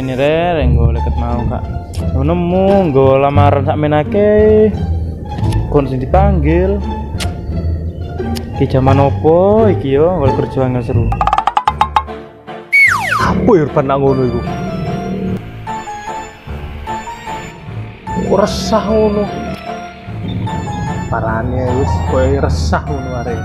Ini reng gue leket mau kak. Gue nemu gue lamaran sak menake. Kon sing dipanggil. Ki jaman opo iki yo gue kerja angel seru. Apa Irfan nak ngono iku? Resah ngono. Parane wis koyo resah ngono arek.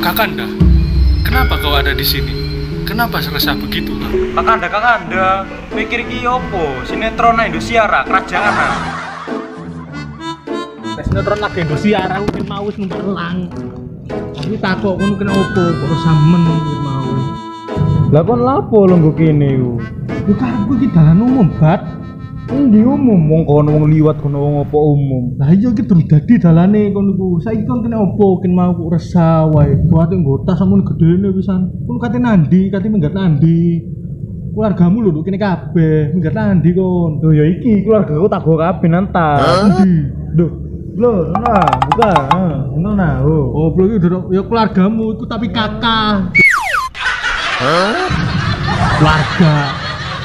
Kakanda, kenapa kau ada di sini? Kenapa resah begitu? Kakanda, mikir iki opo? Sinetron Indosiar, kerajaan. Sinetron lagi Indosiar, aku kan mau wis numpak elang. Aku takok kono kena opo, kok resamen iki mau. Lah kon lapo lho nggo kene iku? Yo karepku iki dalan umum, Bat. Endi umum wong kono wong liwat kono wong apa umum. Lah iya iki durung dadi dalane kono iku. Saiki kon kena opo? Ken mau kok resah wae. Buat nggo tas sampun gedene pisan. Kon kate nandi, kate minggat nandi. Keluargamu lho kene kabeh, minggat nandi kon. Lho ya iki keluargaku tak go kabeh nang tas. Endi? Duh, lho, nah, buka. Ngono nah. Oh, bro iki ya keluargamu iku tapi kakak.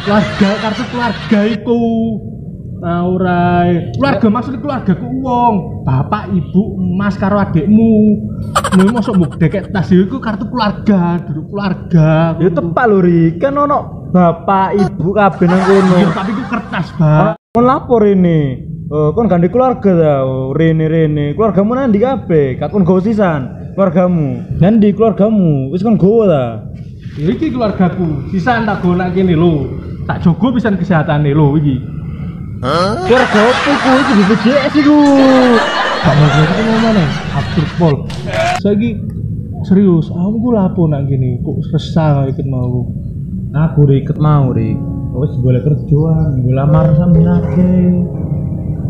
Keluarga kartu keluarga iku. Nah, ora. Keluarga maksud keluargaku wong, bapak, ibu, emas karo adikmu. Lha mosok mbok dekek tas iku kartu keluarga, duduk keluarga. Ya tepak lho Ri, kan ono bapak, ibu kabeh nang kono. Iya, tapi iku kertas, Pak. Kon lapor ini. Kon ganti keluarga ta, rene. Keluargamu nandi kabeh? Kakon gowo sisan keluargamu. Nandi keluargamu? Wis kon gowo ta? Iki keluargaku, sisan tak gowo nak kene lho. Tak jogo pisan kesehatane lho iki. Keluarga opo ku iki BPJS iku? Gak mau iki ngomongane, absurd pol. Saiki serius, aku ku lapo nak kene, kok resah ikut mau. Aku iket mau, Ri. Wis golek kerjaan, gue lamar sampeake.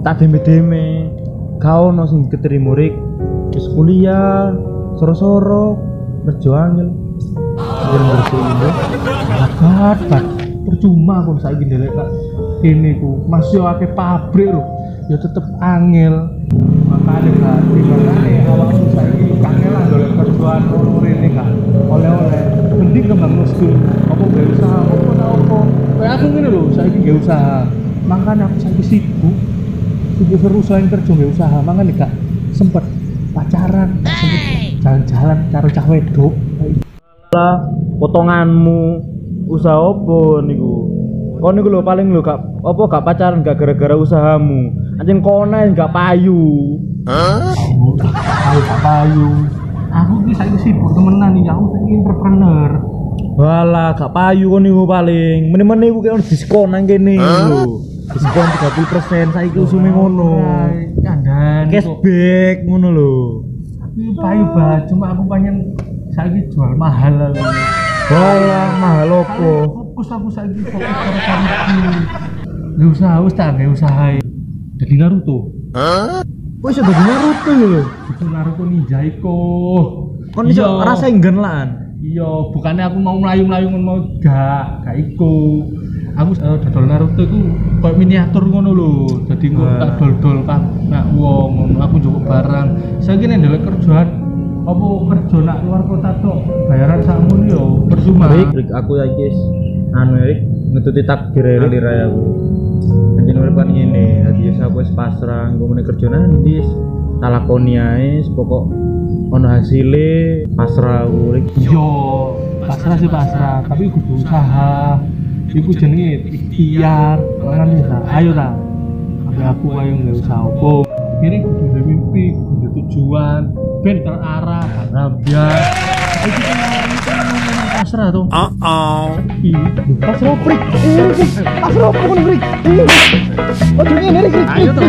Tak deme-deme. Kau ono sing keterima Rik. Wis kuliah, soro-soro, kerja angel. Bersih-bersih ini. Bat. Percuma kon saiki ndelek tak kene ku. Masih akeh pabrik lho. Ya tetep angel. Makane awakmu saiki kangelan golek kerjaan ono rene kan. Oleh-oleh mending kembang muskul. Apa gawe usaha apa ta opo. Kayak aku ngene lho, saiki gawe usaha. Makane aku saiki sibuk seru selain kerja gawe usaha. Makane gak sempet pacaran, gak sempet jalan-jalan karo cah wedok. Lah potonganmu usaha opo niku? Kon niku lho paling lho gak pacaran gak gara-gara usahamu. Anjen konen gak payu. Gak payu. Aku ki saiki sibuk temenan iki, aku saiki entrepreneur. Walah gak payu kon niku paling. Meneh-meneh iku kaya diskon nang kene lho. Diskon 30% saiki usume ngono. Kandhane cashback ngono lho. Iki payu banget, cuma aku pengen saiki jual mahal aku. Walah mahal opo? Fokus aku saiki fokus karo karirku. Nggak usah, wis tak nggak usaha. Jadi Naruto. Wis udah Naruto lho. Itu Naruto ninja iku. Kon iso rasa enggen lan. Iya, bukannya aku mau melayu-melayu mau gak iku. Aku dodol Naruto iku koyo miniatur ngono lho. Jadi engko tak dol-dol kan nak wong ngono aku njupuk barang. Saiki nek ndelok kerjaan apa kerja nak luar kota tok bayaran sakmono yo percuma. Rik aku saiki Rik ngetuti takdir Rik aku. Anjen urip kan ngene, dadi aku wis pasrah engko meneh kerja nandis. Tak lakoni ae pokok ono hasile pasrah Rik. Yo, pasrah sih pasrah, tapi kudu usaha. Iku jenenge ikhtiar, kan bisa. Ayo ta. Sampai aku ayo nggak usaha opo. Kene kudu duwe mimpi, kudu tujuan, ben terarah, rambian. Iki kan pasrah to. Pasrah Rik. Pasrah opo kon Rik? Ojo ngene Rik. Ayo to.